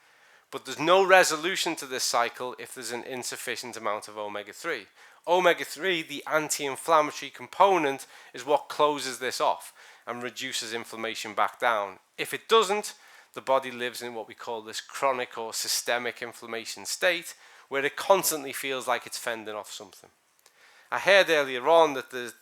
But there's no resolution to this cycle if there's an insufficient amount of omega-3. Omega-3, the anti-inflammatory component, is what closes this off and reduces inflammation back down. If it doesn't, the body lives in what we call this chronic or systemic inflammation state, where it constantly feels like it's fending off something. I heard earlier on that there's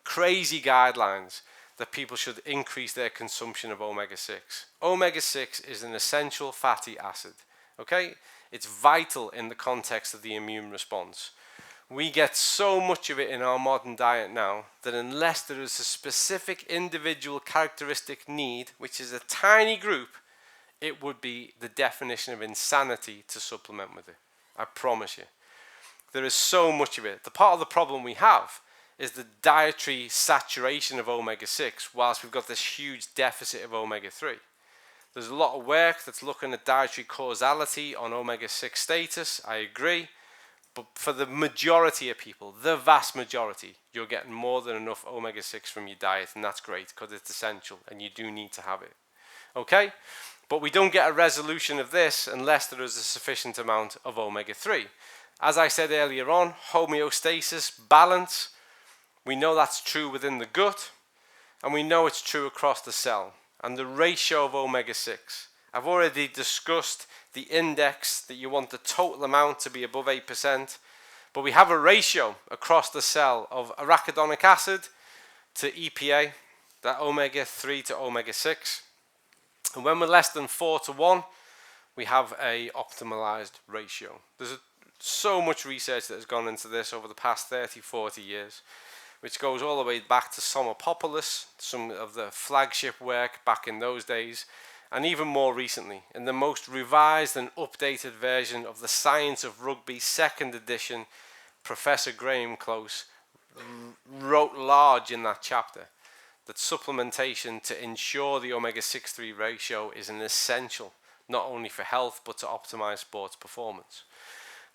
crazy guidelines that people should increase their consumption of omega-6. Omega-6 is an essential fatty acid, okay? It's vital in the context of the immune response. We get so much of it in our modern diet now that unless there is a specific individual characteristic need, which is a tiny group, it would be the definition of insanity to supplement with it. I promise you. There is so much of it. The part of the problem we have is the dietary saturation of omega-6 whilst we've got this huge deficit of omega-3. There's a lot of work that's looking at dietary causality on omega-6 status, I agree. But for the majority of people, the vast majority, you're getting more than enough omega-6 from your diet, and that's great because it's essential and you do need to have it. Okay? But we don't get a resolution of this unless there is a sufficient amount of omega-3. As I said earlier on, homeostasis, balance, we know that's true within the gut, and we know it's true across the cell. And the ratio of omega-6, I've already discussed the index that you want the total amount to be above 8%, but we have a ratio across the cell of arachidonic acid to EPA, that omega-3 to omega-6. And when we're less than 4 to 1, we have a optimalized ratio. There's so much research that has gone into this over the past 30, 40 years, which goes all the way back to Somopopoulos, some of the flagship work back in those days, and even more recently, in the most revised and updated version of the Science of Rugby 2nd edition, Professor Graham Close wrote large in that chapter that supplementation to ensure the omega-6-3 ratio is an essential, not only for health, but to optimize sports performance.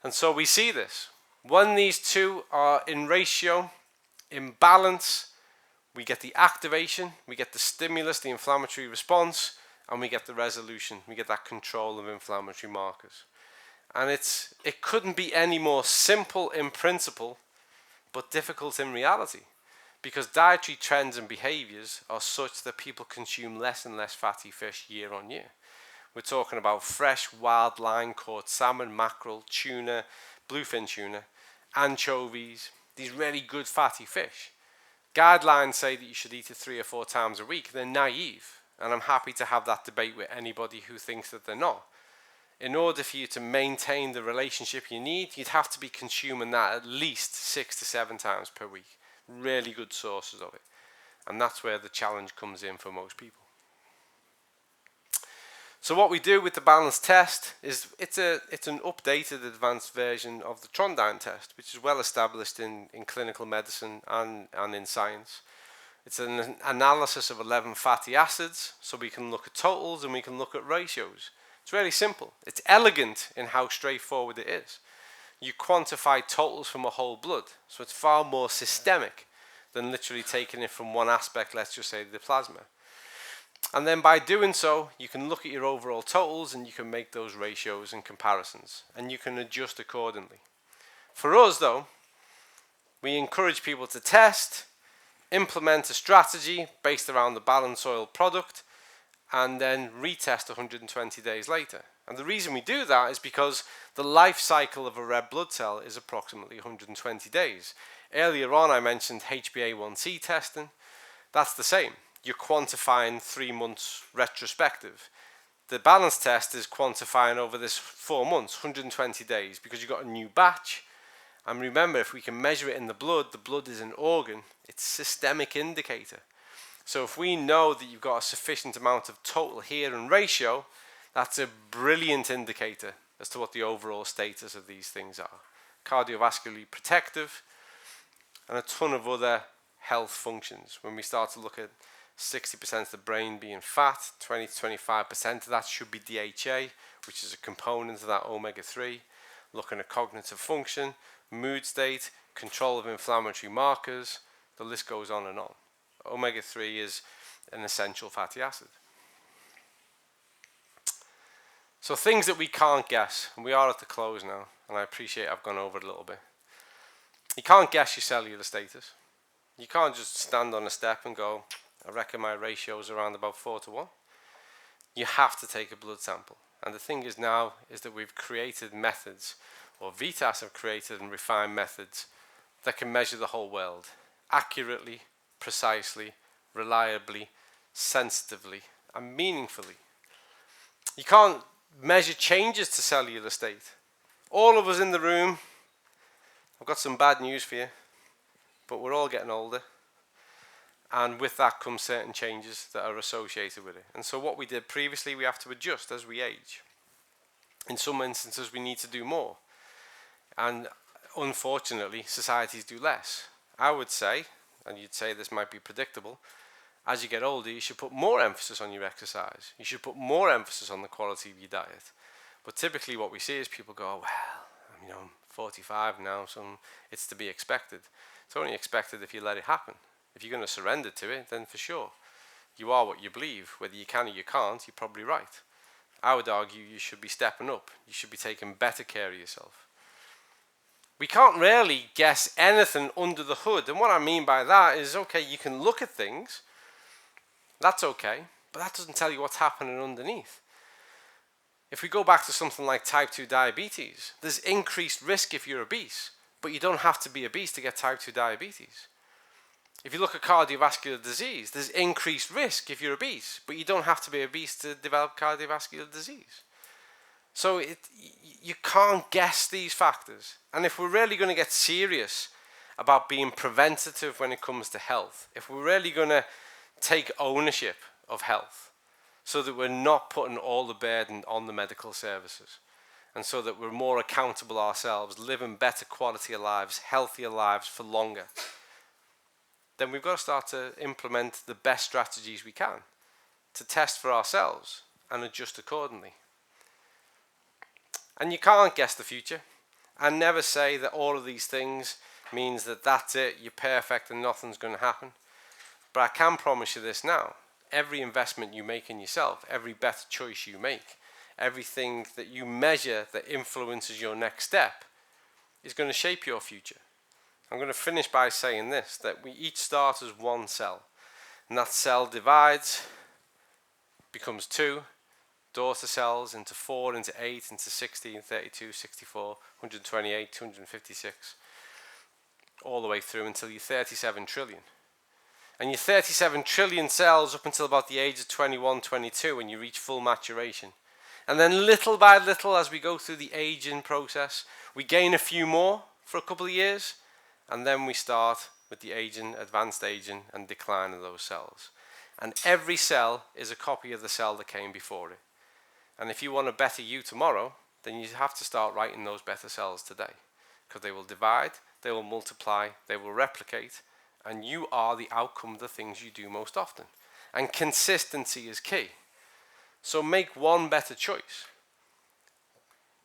And so we see this. When these two are in ratio, in balance, we get the activation, we get the stimulus, the inflammatory response, and we get the resolution, we get that control of inflammatory markers. And it couldn't be any more simple in principle, but difficult in reality, because dietary trends and behaviors are such that people consume less and less fatty fish year on year. We're talking about fresh, wild line caught salmon, mackerel, tuna, bluefin tuna, anchovies, these really good fatty fish. Guidelines say that you should eat it 3 or 4 times a week. They're naive, and I'm happy to have that debate with anybody who thinks that they're not. In order for you to maintain the relationship you need, you'd have to be consuming that at least 6 to 7 times per week. Really good sources of it. And that's where the challenge comes in for most people. So what we do with the balance test is it's an updated advanced version of the Trondheim test, which is well established in clinical medicine and in science. It's an analysis of 11 fatty acids, so we can look at totals and we can look at ratios. It's really simple. It's elegant in how straightforward it is. You quantify totals from a whole blood, so it's far more systemic than literally taking it from one aspect, let's just say the plasma. And then by doing so, you can look at your overall totals and you can make those ratios and comparisons, and you can adjust accordingly. For us though, we encourage people to test, implement a strategy based around the balanced oil product, and then retest 120 days later. And the reason we do that is because the life cycle of a red blood cell is approximately 120 days. Earlier on I mentioned HbA1c testing. That's the same. You're quantifying 3 months retrospective. The balance test is quantifying over this 4 months, 120 days, because you've got a new batch. And remember, if we can measure it in the blood is an organ. It's a systemic indicator. So if we know that you've got a sufficient amount of total here and ratio, that's a brilliant indicator as to what the overall status of these things are. Cardiovascularly protective, and a ton of other health functions. When we start to look at 60% of the brain being fat, 20 to 25% of that should be DHA, which is a component of that omega-3. Looking at cognitive function, mood state, control of inflammatory markers, the list goes on and on. Omega-3 is an essential fatty acid. So things that we can't guess, and we are at the close now, and I appreciate I've gone over it a little bit. You can't guess your cellular status. You can't just stand on a step and go, I reckon my ratio is around about 4 to 1. You have to take a blood sample. And the thing is now is that we've created methods, or Vitas have created and refined methods that can measure the whole world accurately, precisely, reliably, sensitively, and meaningfully. You can't measure changes to cellular state. All of us in the room, I've got some bad news for you, but we're all getting older. And with that comes certain changes that are associated with it. And so what we did previously, we have to adjust as we age. In some instances, we need to do more. And unfortunately, societies do less. I would say, and you'd say this might be predictable, as you get older, you should put more emphasis on your exercise. You should put more emphasis on the quality of your diet. But typically what we see is people go, well, I'm 45 now, so it's to be expected. It's only expected if you let it happen. If you're going to surrender to it, then for sure. You are what you believe. Whether you can or you can't, you're probably right. I would argue you should be stepping up. You should be taking better care of yourself. We can't really guess anything under the hood. And what I mean by that is, okay, you can look at things, that's okay, but that doesn't tell you what's happening underneath. If we go back to something like type 2 diabetes, there's increased risk if you're obese, but you don't have to be obese to get type 2 diabetes. If you look at cardiovascular disease, there's increased risk if you're obese, but you don't have to be obese to develop cardiovascular disease. So you can't guess these factors. And if we're really going to get serious about being preventative when it comes to health, if we're really going to take ownership of health, so that we're not putting all the burden on the medical services, and so that we're more accountable ourselves, living better quality of lives, healthier lives for longer, then we've got to start to implement the best strategies we can to test for ourselves and adjust accordingly. And you can't guess the future, and never say that all of these things means that that's it, you're perfect and nothing's going to happen. But I can promise you this now: every investment you make in yourself, every better choice you make, everything that you measure that influences your next step is going to shape your future. I'm going to finish by saying this, that we each start as one cell, and that cell divides, becomes 2, daughter cells into 4, into 8, into 16, 32, 64, 128, 256, all the way through until you're 37 trillion. And you're 37 trillion cells up until about the age of 21, 22 when you reach full maturation. And then little by little, as we go through the aging process, we gain a few more for a couple of years, and then we start with the aging, advanced aging and decline of those cells. And every cell is a copy of the cell that came before it. And if you want a better you tomorrow, then you have to start writing those better cells today, because they will divide, they will multiply, they will replicate, and you are the outcome of the things you do most often. And consistency is key. So make one better choice.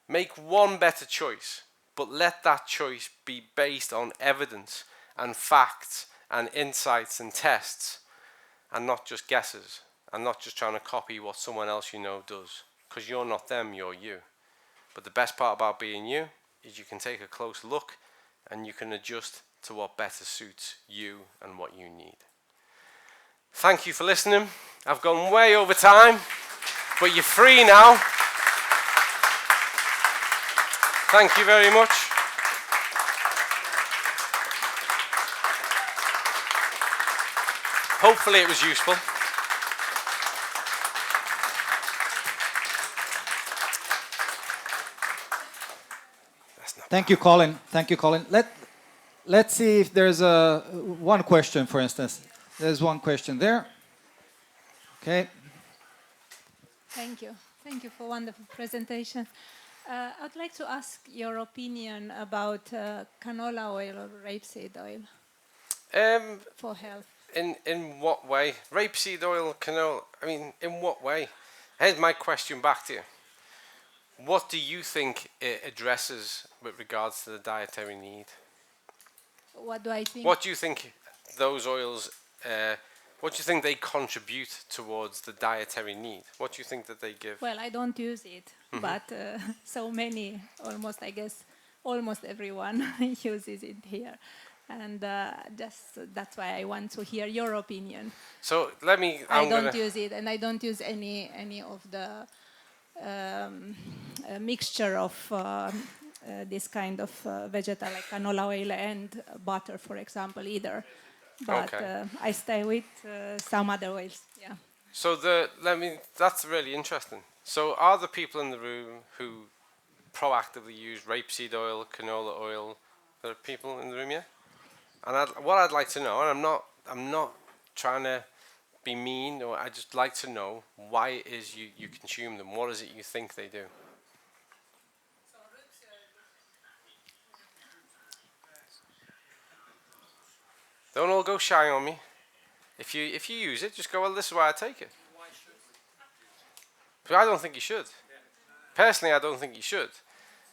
Make one better choice, but let that choice be based on evidence and facts and insights and tests, and not just guesses, and not just trying to copy what someone else you know does, because you're not them, you're you. But the best part about being you is you can take a close look and you can adjust to what better suits you and what you need. Thank you for listening. I've gone way over time, but you're free now. Thank you very much. Hopefully it was useful. Thank you, Colin. Thank you, Colin. Let's see if there's one question, for instance. There's one question there. Okay. Thank you. Thank you for wonderful presentation. I'd like to ask your opinion about canola oil or rapeseed oil for health. In what way? Rapeseed oil, canola, I mean, in what way? Here's my question back to you. What do you think it addresses with regards to the dietary need? What do I think? What do you think those oils, what do you think they contribute towards the dietary need? What do you think that they give? Well, I don't use it, but so many, almost, I guess, almost everyone uses it here. And that's why I want to hear your opinion. So let me, I don't use it, and I don't use any of the mixture of this kind of vegetal, like canola oil and butter, for example, either. But Okay. I stay with some other oils. Yeah. So that's really interesting. So are the people in the room who proactively use rapeseed oil, canola oil? There are people in the room, yeah? And what I'd like to know, and I'm not trying to be mean, or I just like to know why it is you consume them. What is it you think they do? Don't all go shy on me. If you use it, just go, well, this is why I take it. But I don't think you should. Personally, I don't think you should.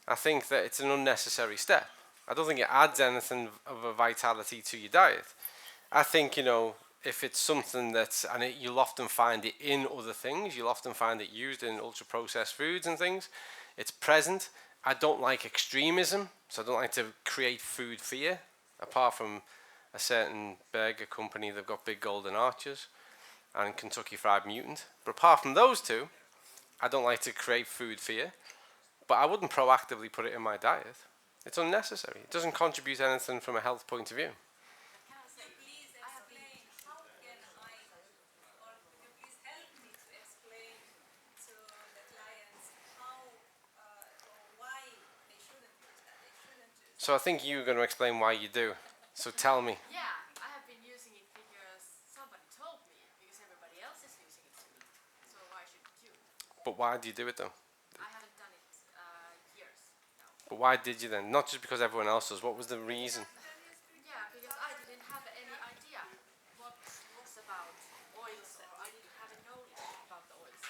I think that it's an unnecessary step. I don't think it adds anything of a vitality to your diet. I think, if it's something that's, you'll often find it in other things, you'll often find it used in ultra-processed foods and things, it's present, I don't like extremism, so I don't like to create food fear. Apart from a certain burger company, they've got big golden arches, and Kentucky Fried Mutant. But apart from those two, I don't like to create food fear. But I wouldn't proactively put it in my diet. It's unnecessary. It doesn't contribute anything from a health point of view. Please explain how can I, or could you please help me to explain to the clients how or why they shouldn't use that, they shouldn't use. So I think you're going to explain why you do. So tell me. Yeah, I have been using it because somebody told me, because everybody else is using it too. So why shouldn't you? But why do you do it though? I haven't done it years now. But why did you then? Not just because everyone else does. What was the reason? Yeah, because I didn't have any idea what was about oils, or I didn't have a knowledge about the oils.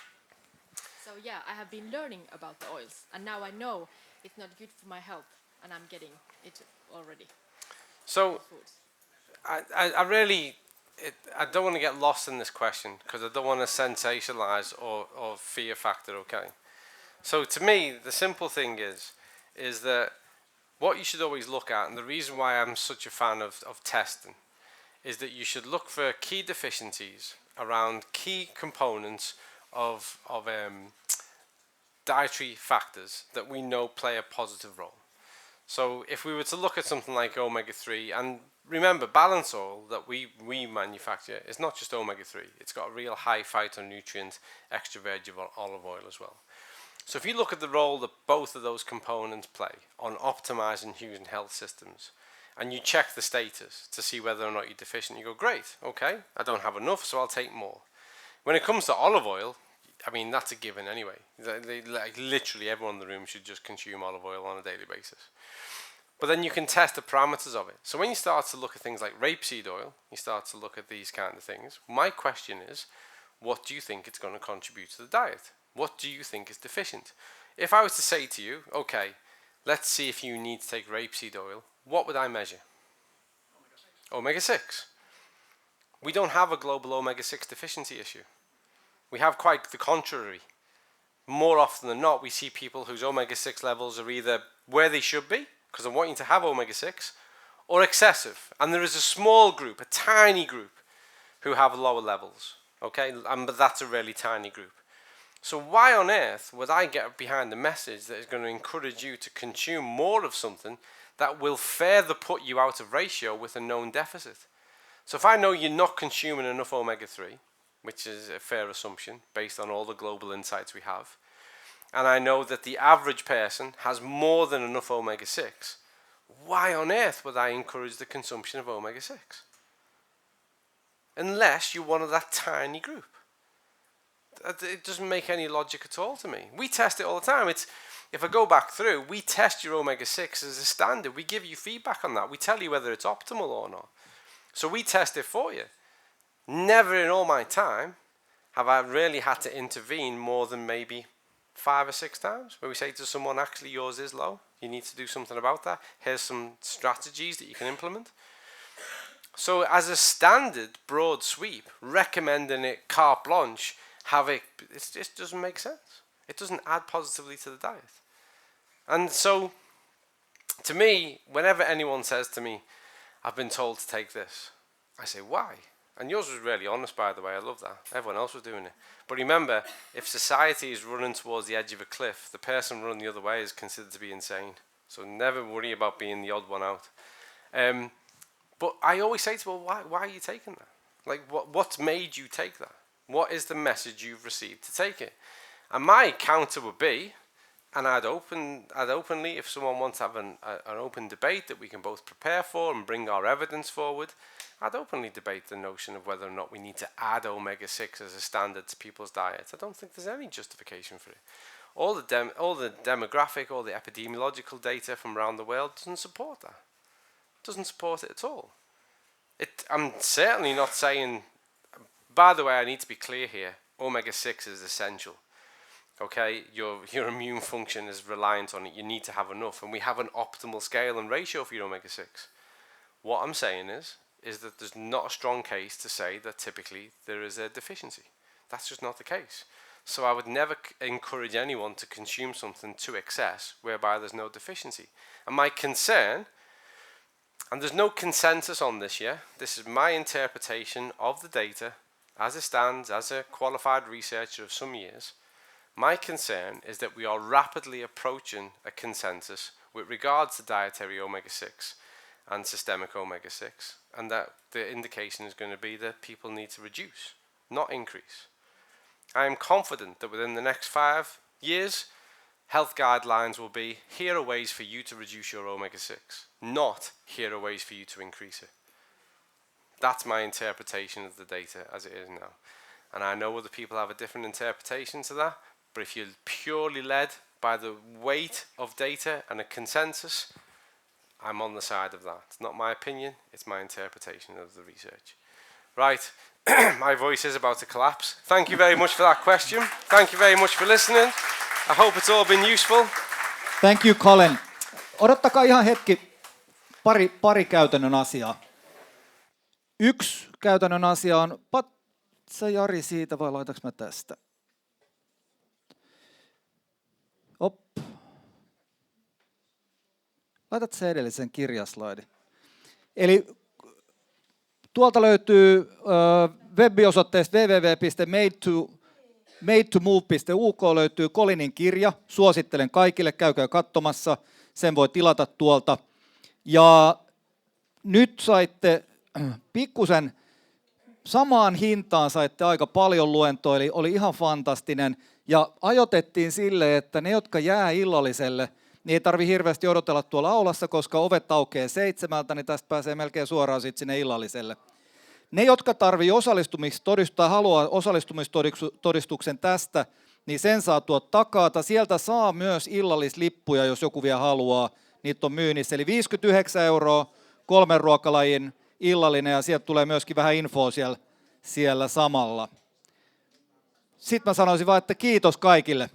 So yeah, I have been learning about the oils, and now I know it's not good for my health, and I'm getting it already. So Foods. I really, I don't want to get lost in this question because I don't want to sensationalize or fear factor, okay? So to me, the simple thing is that what you should always look at, and the reason why I'm such a fan of testing, is that you should look for key deficiencies around key components of dietary factors that we know play a positive role. So if we were to look at something like omega-3, and remember, balance oil that we manufacture is not just omega-3, it's got a real high phytonutrient extra virgin olive oil as well. So if you look at the role that both of those components play on optimizing human health systems, and you check the status to see whether or not you're deficient, you go, great, okay, I don't have enough, so I'll take more. When it comes to olive oil, I mean, that's a given anyway. Like literally everyone in the room should just consume olive oil on a daily basis. But then you can test the parameters of it. So when you start to look at things like rapeseed oil, you start to look at these kind of things. My question is, what do you think it's going to contribute to the diet? What do you think is deficient? If I was to say to you, okay, let's see if you need to take rapeseed oil, what would I measure? Omega-6. We don't have a global omega-6 deficiency issue. We have quite the contrary. More often than not, we see people whose omega-6 levels are either where they should be, because they're wanting to have omega-6, or excessive. And there is a small group, a tiny group, who have lower levels. Okay, but that's a really tiny group. So why on earth would I get behind a message that is going to encourage you to consume more of something that will further put you out of ratio with a known deficit? So if I know you're not consuming enough omega-3, which is a fair assumption based on all the global insights we have, and I know that the average person has more than enough omega-6, why on earth would I encourage the consumption of omega-6? Unless you're one of that tiny group. It doesn't make any logic at all to me. We test it all the time. If I go back through, we test your omega-6 as a standard. We give you feedback on that. We tell you whether it's optimal or not. So we test it for you. Never in all my time have I really had to intervene more than maybe 5 or 6 times where we say to someone, actually yours is low, you need to do something about that, here's some strategies that you can implement. So as a standard broad sweep, recommending it carte blanche, it just doesn't make sense. It doesn't add positively to the diet. And so to me, whenever anyone says to me, I've been told to take this, I say, why? And yours was really honest, by the way. I love that. Everyone else was doing it. But remember, if society is running towards the edge of a cliff, the person running the other way is considered to be insane. So never worry about being the odd one out. But I always say to people, why are you taking that? Like, what's made you take that? What is the message you've received to take it? And my counter would be, and I'd openly, if someone wants to have an open debate that we can both prepare for and bring our evidence forward, I'd openly debate the notion of whether or not we need to add omega-6 as a standard to people's diets. I don't think there's any justification for it. All the demographic, all the epidemiological data from around the world doesn't support that. Doesn't support it at all. I'm certainly not saying, by the way, I need to be clear here, omega-6 is essential. Okay, your immune function is reliant on it. You need to have enough, and we have an optimal scale and ratio for your omega-6. What I'm saying is that there's not a strong case to say that typically there is a deficiency. That's just not the case. So I would never encourage anyone to consume something to excess whereby there's no deficiency. And my concern, and there's no consensus on this yet, this is my interpretation of the data as it stands as a qualified researcher of some years. My concern is that we are rapidly approaching a consensus with regards to dietary omega-6 and systemic omega-6, and that the indication is going to be that people need to reduce, not increase. I am confident that within the next 5 years, health guidelines will be, here are ways for you to reduce your omega-6, not here are ways for you to increase it. That's my interpretation of the data as it is now. And I know other people have a different interpretation to that, but if you're purely led by the weight of data and a consensus, I'm on the side of that. It's not my opinion, it's my interpretation of the research. Right, my voice is about to collapse. Thank you very much for that question. Thank you very much for listening. I hope it's all been useful. Thank you, Colin. Odottakaa ihan hetki. Pari käytännön asiaa. Yksi käytännön asia on, sä Jari siitä vai laitaks mä tästä? Laitat se edellisen kirjaslaidin. Eli tuolta löytyy web-osoitteesta www.made2move.uk löytyy Colinin kirja. Suosittelen kaikille, käykää katsomassa. Sen voi tilata tuolta. Ja nyt saitte pikkusen samaan hintaan saitte aika paljon luentoa, eli oli ihan fantastinen. Ja ajoitettiin sille, että ne, jotka jää illalliselle, niin ei tarvitse hirveästi odotella tuolla aulassa, koska ovet aukeaa 7, niin tästä pääsee melkein suoraan sitten sinne illalliselle. Ne, jotka tarvitsevat osallistumistodistusta tai haluaa osallistumistodistuksen tästä, niin sen saa tuolta takaa. Sieltä saa myös illallislippuja, jos joku vielä haluaa. Niitä on myynnissä. Eli 59 €, 3 ruokalajin illallinen, ja sieltä tulee myöskin vähän infoa siellä samalla. Sitten mä sanoisin vaan, että kiitos kaikille.